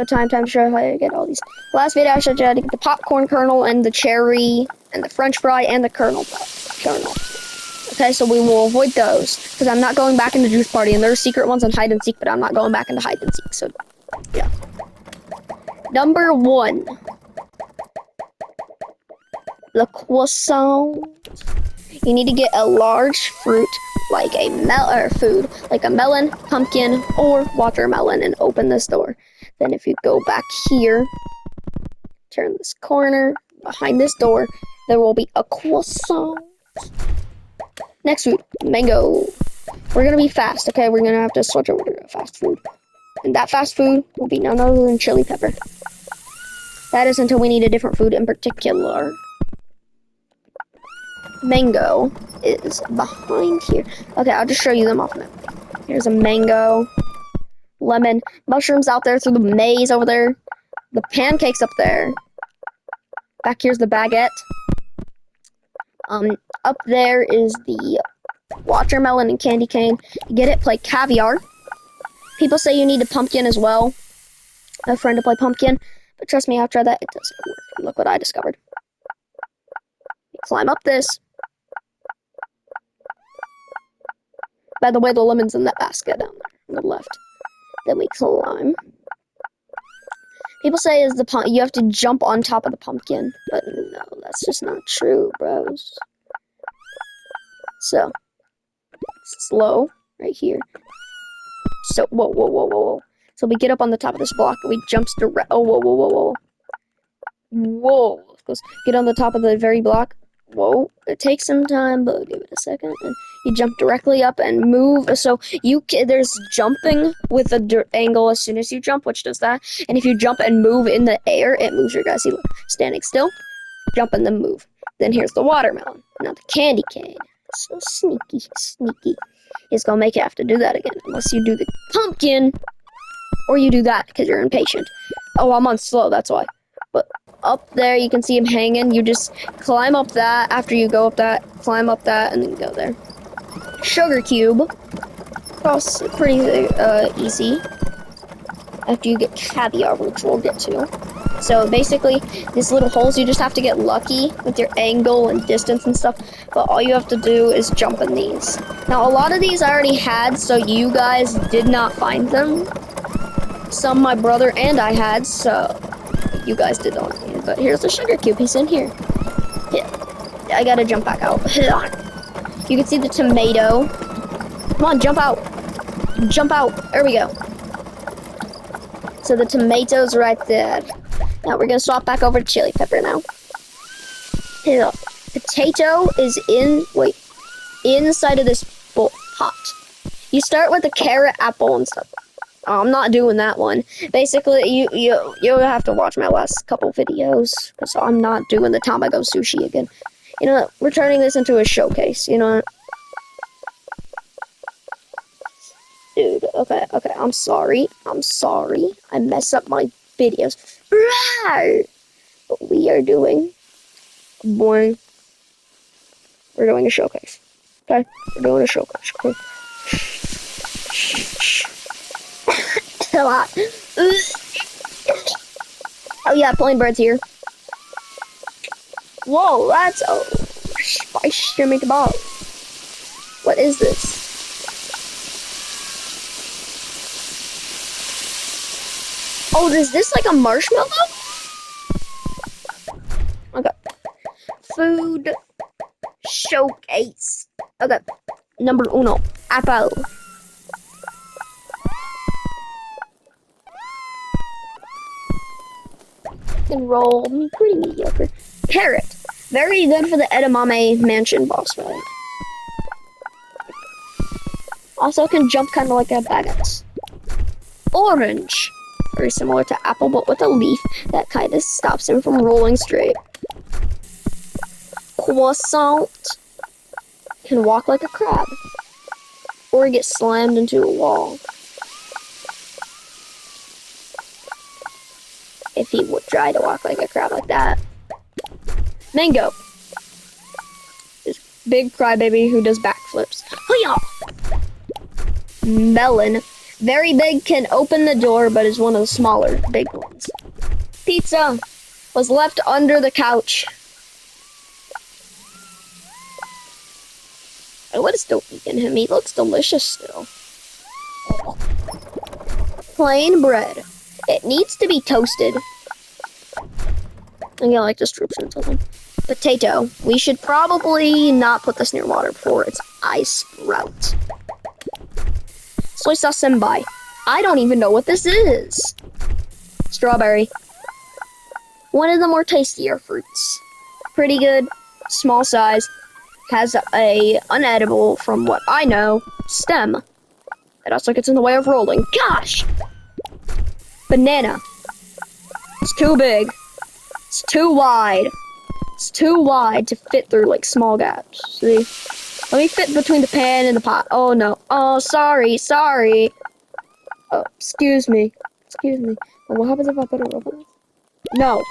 time to show you how to get all these. Last video I showed you how to get the popcorn kernel and the cherry and the french fry and the kernel. Okay, so we will avoid those because I'm not going back into Juice Party, and there are secret ones on hide and seek, but I'm not going back into hide and seek. So yeah. Number 1. The croissant. You need to get a large fruit like a melon, pumpkin, or watermelon, and open this door. Then if you go back here, turn this corner, behind this door, there will be a croissant. Next food, mango. We're gonna be fast, okay? We're gonna have to switch over to fast food. And that fast food will be none other than chili pepper. That is until we need a different food in particular. Mango is behind here. Okay, I'll just show you them off now. Here's a mango, lemon, mushrooms out there through the maze over there, the pancakes up there. Back here's the baguette. Up there is the watermelon and candy cane. You get it, play caviar. People say you need a pumpkin as well. A friend to play pumpkin, but trust me, after that, it doesn't work. Look what I discovered. You climb up this. By the way, the lemon's in that basket down there on the left. Then we climb. People say you have to jump on top of the pumpkin, but no, that's just not true, bros. So, slow right here. So, whoa. So we get up on the top of this block and we jump direct. Oh, whoa. Let's get on the top of the very block. Whoa, it takes some time, but give it a second. And you jump directly up and move. So there's jumping with the angle as soon as you jump, which does that. And if you jump and move in the air, it moves your guys. See, look, standing still, jump and then move. Then here's the watermelon. Now the candy cane. So sneaky. It's gonna make you have to do that again, unless you do the pumpkin, or you do that because you're impatient. Oh, I'm on slow, that's why. But up there, you can see him hanging. You just climb up that. After you go up that, climb up that, and then go there. Sugar cube. That's pretty easy. After you get caviar, which we'll get to. So basically, these little holes, you just have to get lucky with your angle and distance and stuff. But all you have to do is jump in these. Now, a lot of these I already had, so you guys did not find them. Some my brother and I had, so you guys did not. But here's the sugar cube. He's in here. Yeah. I gotta jump back out. You can see the tomato. Come on, jump out. Jump out. There we go. So the tomato's right there. Now we're gonna swap back over to chili pepper now. Here, potato is inside of this pot. You start with the carrot, apple, and stuff. Oh, I'm not doing that one. Basically, you'll have to watch my last couple videos, because I'm not doing the Tamago sushi again. You know, we're turning this into a showcase, you know. Dude, okay, I'm sorry. I mess up my videos. But we are doing we're doing a showcase. Okay? We're doing a showcase. Okay? A lot. Oh yeah, plain bird's here. Whoa, that's a spicy meatball. What is this? Oh, is this like a marshmallow? Okay. Food showcase. Okay. Number 1. Apple. And roll. Pretty mediocre. Carrot. Very good for the edamame mansion boss fight. Also can jump kind of like a baguette. Orange. Very similar to apple, but with a leaf that kind of stops him from rolling straight. Croissant. Can walk like a crab. Or get slammed into a wall. If he would try to walk like a crab like that. Mango. This big crybaby who does backflips. Hoo-yah! Melon. Very big can open the door, but is one of the smaller big ones. Pizza was left under the couch. What is still eating him? He looks delicious still. Plain bread. It needs to be toasted. I get like this droops or something. Potato. We should probably not put this near water before its eyes sprout. Soy sauce senbai. I don't even know what this is. Strawberry. One of the more tastier fruits. Pretty good. Small size. Has a unedible, from what I know, stem. It also gets in the way of rolling. Gosh! Banana. It's too big. It's too wide. It's too wide to fit through like small gaps. See? Let me fit between the pan and the pot. Oh no. Oh, sorry. Oh, excuse me. What happens if I put it over? No.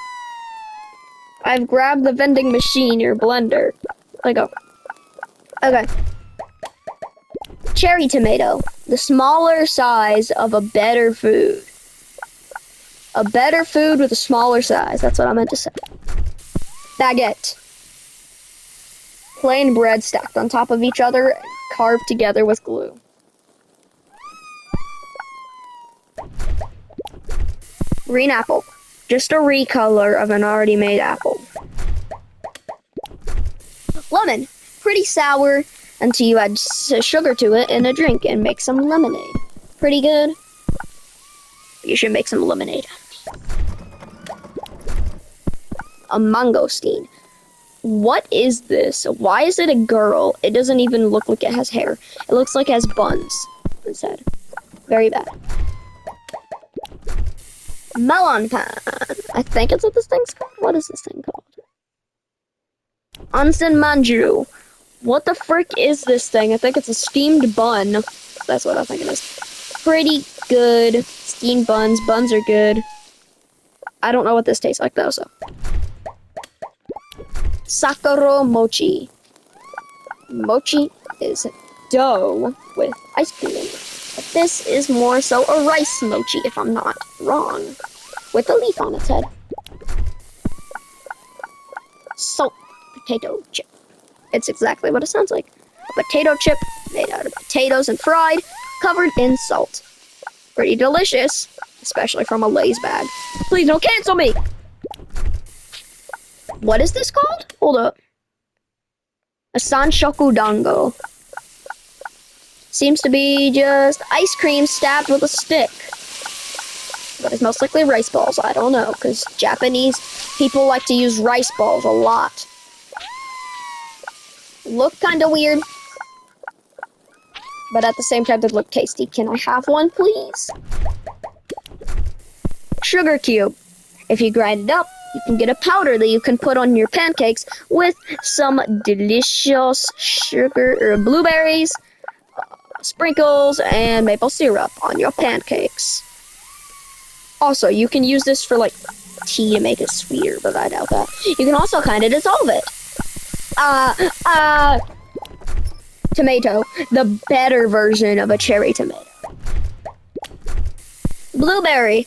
I've grabbed the vending machine, your blender. Let go. Okay. Cherry tomato. The smaller size of a better food. A better food with a smaller size. That's what I meant to say. Baguette. Plain bread stacked on top of each other, carved together with glue. Green apple. Just a recolor of an already made apple. Lemon. Pretty sour until you add sugar to it in a drink and make some lemonade. Pretty good. You should make some lemonade. A mangosteen. What is this? Why is it a girl? It doesn't even look like it has hair. It looks like it has buns instead. Very bad. Melon pan. I think it's what this thing's called. What is this thing called? Onsen manju. What the frick is this thing? I think it's a steamed bun. That's what I think it is. Pretty good. Steamed buns. Buns are good. I don't know what this tastes like though, so. Sakuro mochi. Mochi is dough with ice cream in it. But this is more so a rice mochi, if I'm not wrong. With a leaf on its head. Salt potato chip. It's exactly what it sounds like. A potato chip made out of potatoes and fried, covered in salt. Pretty delicious, especially from a Lay's bag. Please don't cancel me! What is this called? Hold up. A sanshoku dango. Seems to be just ice cream stabbed with a stick. But it's most likely rice balls. I don't know, because Japanese people like to use rice balls a lot. Look kind of weird. But at the same time, they look tasty. Can I have one, please? Sugar cube. If you grind it up, you can get a powder that you can put on your pancakes with some delicious sugar or blueberries, sprinkles, and maple syrup on your pancakes. Also, you can use this for like tea to make it sweeter, but I doubt that. You can also kind of dissolve it. Tomato, the better version of a cherry tomato. Blueberry.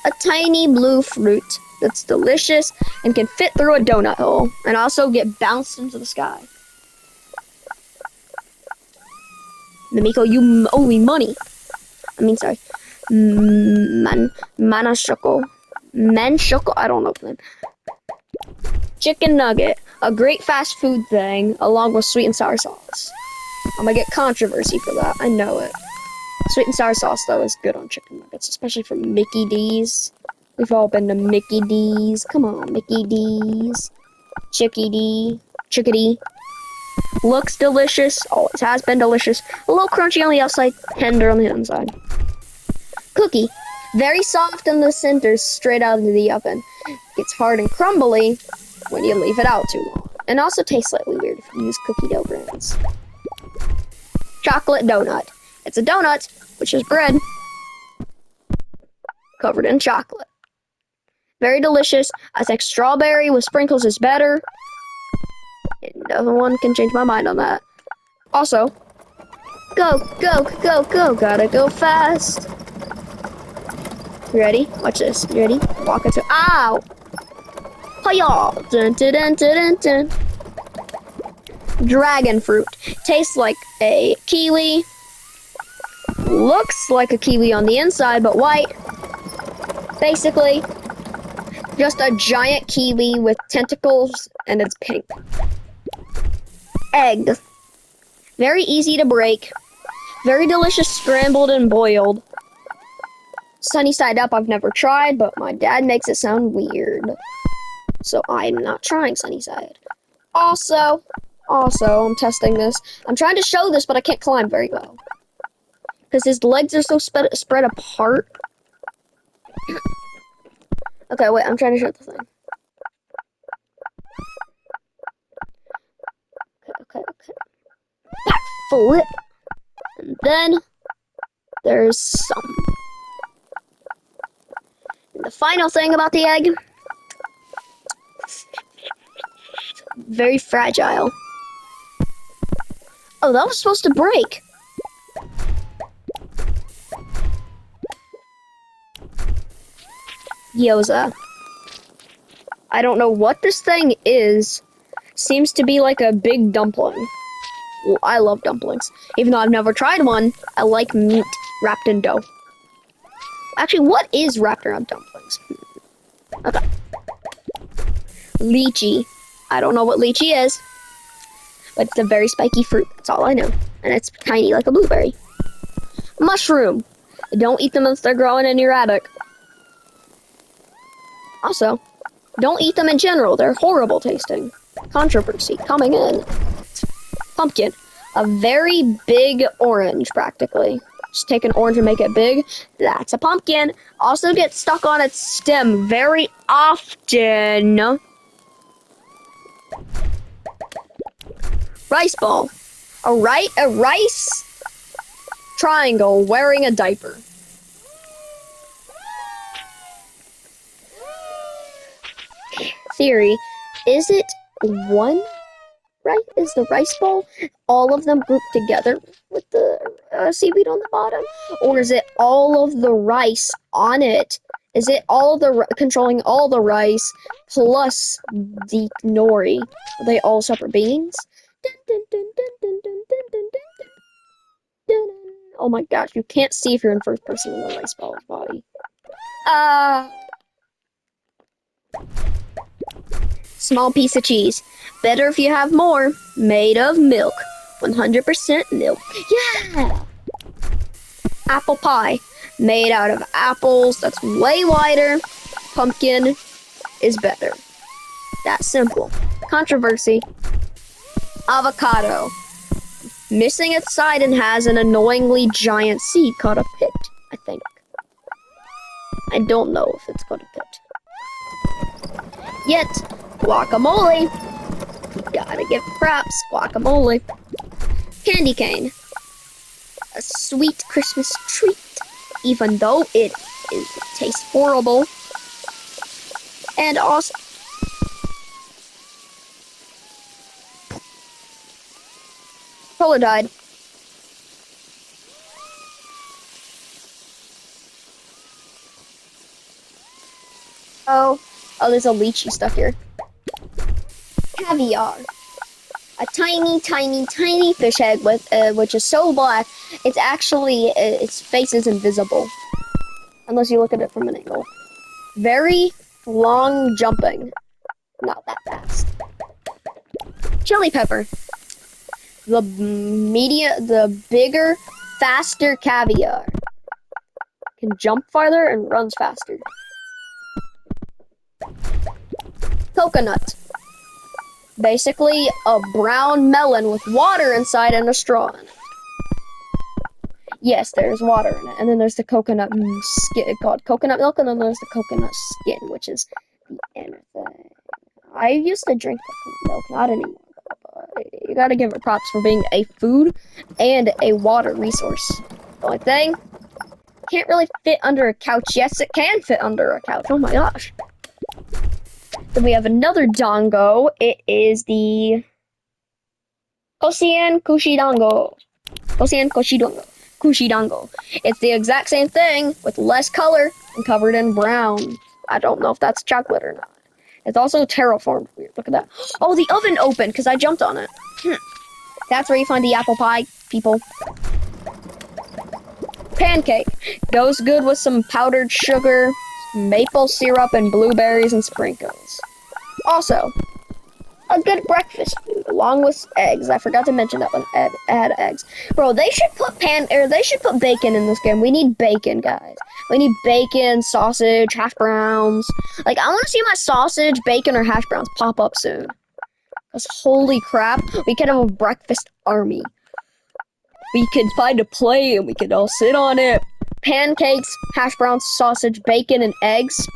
A tiny blue fruit that's delicious and can fit through a donut hole and also get bounced into the sky. Mimiko, you owe me money. Sorry. Manashoko. Manshoko, I don't know the name. Chicken nugget, a great fast food thing, along with sweet and sour sauce. I'm gonna get controversy for that, I know it. Sweet and sour sauce, though, is good on chicken nuggets, especially from Mickey D's. We've all been to Mickey D's. Come on, Mickey D's. Chickadee. Looks delicious, always has been delicious. A little crunchy on the outside, tender on the inside. Cookie, very soft in the center, straight out of the oven. Gets hard and crumbly when you leave it out too long. And also tastes slightly weird if you use cookie dough brands. Chocolate donut. It's a donut, which is bread, covered in chocolate. Very delicious. I think strawberry with sprinkles is better. No one can change my mind on that. Also, Go, go, go, go. Gotta go fast. You ready? Watch this. You ready? Walk into. Ow! Hi-ya! Dun, dun, dun, dun, dun, dun. Dragon fruit. Tastes like a kiwi. Looks like a kiwi on the inside, but white. Basically, just a giant kiwi with tentacles, and it's pink. Egg. Very easy to break. Very delicious scrambled and boiled. Sunny side up I've never tried, but my dad makes it sound weird. So I'm not trying sunny side. Also, I'm testing this. I'm trying to show this, but I can't climb very well. Because his legs are so spread apart. Okay, wait, I'm trying to show the thing. Okay. Back flip. And then there's some. And the final thing about the egg. Very fragile. Oh, that was supposed to break. Gyoza. I don't know what this thing is. Seems to be like a big dumpling. Well, I love dumplings. Even though I've never tried one, I like meat wrapped in dough. Actually, what is wrapped around dumplings? Okay. Lychee. I don't know what lychee is, but it's a very spiky fruit. That's all I know. And it's tiny like a blueberry. Mushroom. Don't eat them if they're growing in your attic. Also, don't eat them in general. They're horrible tasting. Controversy coming in. Pumpkin. A very big orange, practically. Just take an orange and make it big. That's a pumpkin. Also gets stuck on its stem very often. Rice ball. A rice triangle wearing a diaper. Theory. Is it one right? Is the rice ball all of them grouped together with the seaweed on the bottom? Or is it all of the rice on it? Is it all the controlling all the rice plus the nori? Are they all separate beings? Oh my gosh, you can't see if you're in first person in the rice ball's body. Small piece of cheese. Better if you have more. Made of milk. 100% milk. Yeah! Apple pie. Made out of apples. That's way wider. Pumpkin is better. That's simple. Controversy. Avocado. Missing its side and has an annoyingly giant seed called a pit, I think. I don't know if it's called a pit. Yet, guacamole. You gotta give props, guacamole. Candy cane. A sweet Christmas treat, even though it tastes horrible. And also, Cola died. Oh, there's a lychee stuck here. Caviar. A tiny, tiny, tiny fish head with which is so black, it's actually its face is invisible, unless you look at it from an angle. Very long jumping, not that fast. Chili pepper. The bigger, faster caviar can jump farther and runs faster. Coconut. Basically, a brown melon with water inside and a straw in it. Yes, there's water in it. And then there's the coconut skin called coconut milk, and then there's the coconut skin, which is the inner thing. I used to drink coconut milk, not anymore. But you gotta give it props for being a food and a water resource. The only thing, can't really fit under a couch. Yes, it can fit under a couch. Oh my gosh. Then we have another dango. It is the Koshien Kushi dango. Kosen Koshidongo. Kushidango. It's the exact same thing with less color and covered in brown. I don't know if that's chocolate or not. It's also terraformed weird. Look at that. Oh, the oven opened because I jumped on it. That's where you find the apple pie, people. Pancake. Goes good with some powdered sugar, maple syrup, and blueberries and sprinkles. Also, a good breakfast food along with eggs. I forgot to mention that one. Add eggs. Bro, they should put bacon in this game. We need bacon, guys. We need bacon, sausage, hash browns. Like, I want to see my sausage, bacon, or hash browns pop up soon. Because holy crap, we could have a breakfast army. We could find a plate and we could all sit on it. Pancakes, hash browns, sausage, bacon, and eggs.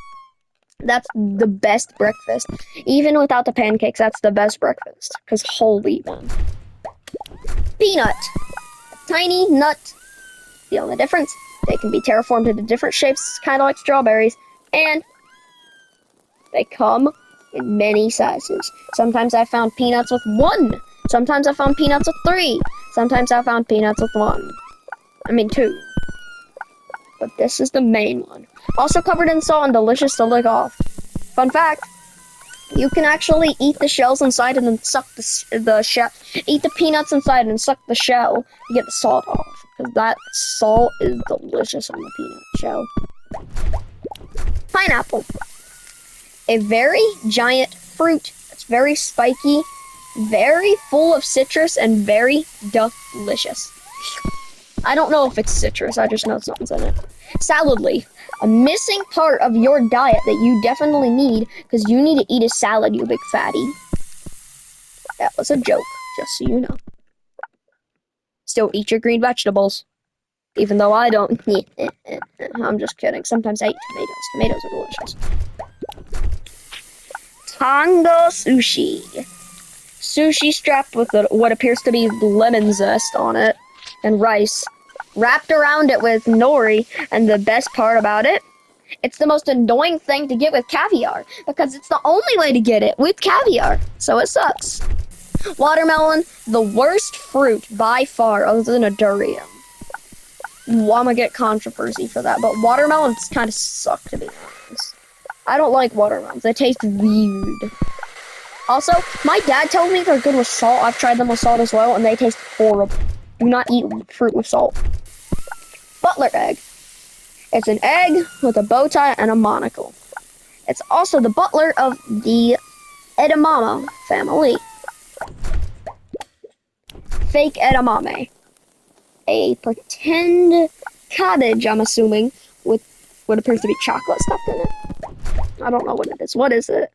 That's the best breakfast. Even without the pancakes, that's the best breakfast. Because holy man. Peanut. Tiny nut. The only difference, they can be terraformed into different shapes, kind of like strawberries. And they come in many sizes. Sometimes I found peanuts with 1. Sometimes I found peanuts with 3. Sometimes I found peanuts with 2. But this is the main one. Also covered in salt and delicious to lick off. Fun fact, you can actually eat the shells inside and then suck the shell. Eat the peanuts inside and suck the shell to get the salt off. Because that salt is delicious on the peanut shell. Pineapple. A very giant fruit. It's very spiky, very full of citrus, and very delicious. I don't know if it's citrus, I just know something's in it. Salad leaf. A missing part of your diet that you definitely need, because you need to eat a salad, you big fatty. That was a joke, just so you know. Still eat your green vegetables. Even though I don't. I'm just kidding. Sometimes I eat tomatoes. Tomatoes are delicious. Tango sushi. Sushi strapped with what appears to be lemon zest on it and rice, wrapped around it with nori, and the best part about it, it's the most annoying thing to get with caviar because it's the only way to get it with caviar, so it sucks. Watermelon, the worst fruit by far other than a durian. Well, I'm gonna get controversy for that, but watermelons kind of suck, to be honest. I don't like watermelons. They taste weird. Also, my dad told me they're good with salt. I've tried them with salt as well, and they taste horrible. Do not eat fruit with salt. Butler egg. It's an egg with a bow tie and a monocle. It's also the butler of the edamame family. Fake edamame. A pretend cabbage, I'm assuming, with what appears to be chocolate stuffed in it. I don't know what it is. What is it?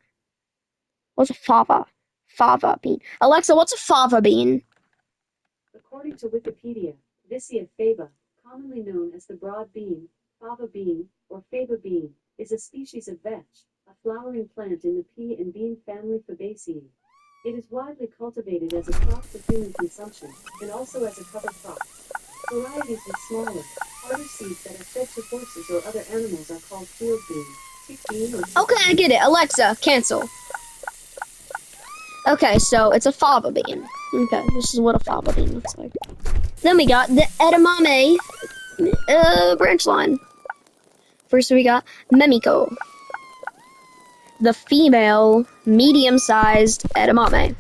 What's a fava? Fava bean. Alexa, what's a fava bean? According to Wikipedia, Vicia faba, commonly known as the broad bean, fava bean, or faba bean, is a species of vetch, a flowering plant in the pea and bean family Fabaceae. It is widely cultivated as a crop for human consumption, and also as a cover crop. Varieties with smaller, harder seeds that are fed to horses or other animals are called field bean, tick bean, or Okay, I get it. Alexa, cancel. Okay, so it's a fava bean. Okay, this is what a fava bean looks like. Then we got the edamame branch line. First we got Memiko, the female medium-sized edamame.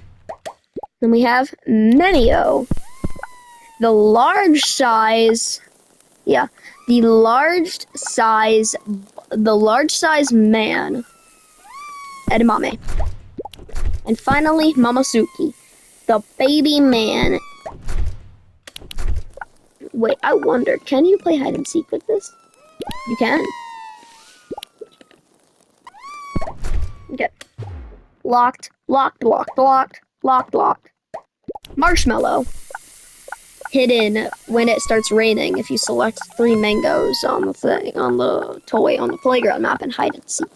Then we have Memio, the large size man edamame. And finally, Momosuke, the baby man. Wait, I wonder, can you play hide and seek with this? You can. Okay. Locked, locked, locked, locked, locked, locked. Marshmallow. Hidden when it starts raining if you select 3 mangoes on the thing, on the toy, on the playground map and hide and seek.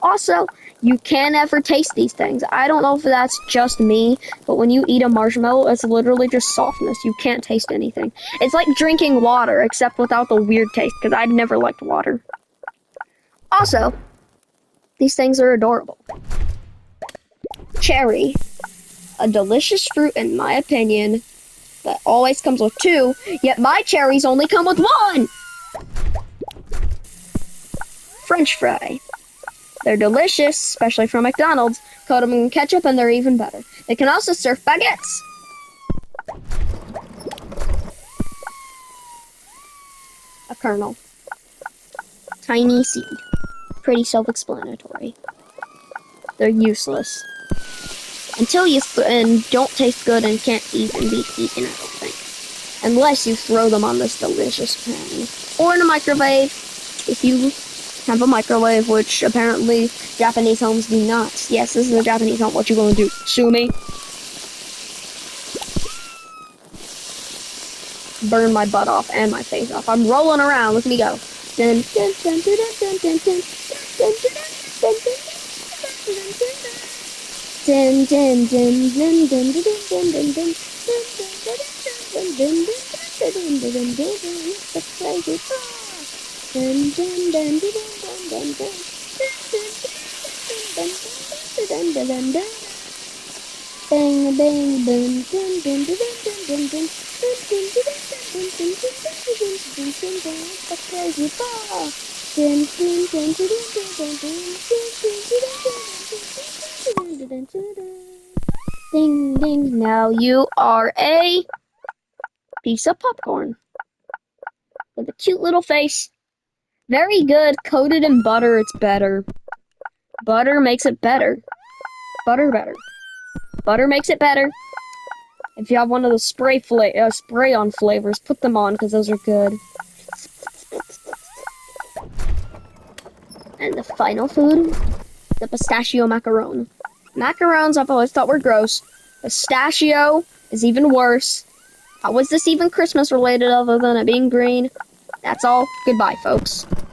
Also, you can't ever taste these things. I don't know if that's just me, but when you eat a marshmallow, it's literally just softness. You can't taste anything. It's like drinking water, except without the weird taste, because I've never liked water. Also, these things are adorable. Cherry. A delicious fruit, in my opinion, that always comes with 2, yet my cherries only come with 1! French fry. They're delicious, especially from McDonald's. Coat them in ketchup and they're even better. They can also serve baguettes. A kernel. Tiny seed. Pretty self-explanatory. They're useless. Until you and don't taste good and can't even be eaten, I don't think. Unless you throw them on this delicious pan. Or in a microwave, if you have a microwave, which apparently Japanese homes do not. Yes, this is a Japanese home. What you gonna do? Sue me? Burn my butt off and my face off. I'm rolling around. Look at me go. Dun, dun, dun, dun, dun, dun, dun, dun, dun, dun, dun, dun, dun, dun, dun, dun, dun, dun, dun, bang bang boom dun dun dun dun dun dun the crazy ball. Ding ding. Now you are a piece of popcorn with a cute little face. Very good. Coated in butter, it's better. Butter makes it better. Butter better. Butter makes it better. If you have one of the spray-on flavors, put them on because those are good. And the final food, the pistachio macaron. Macarons I've always thought were gross. Pistachio is even worse. How was this even Christmas related other than it being green? That's all. Goodbye, folks.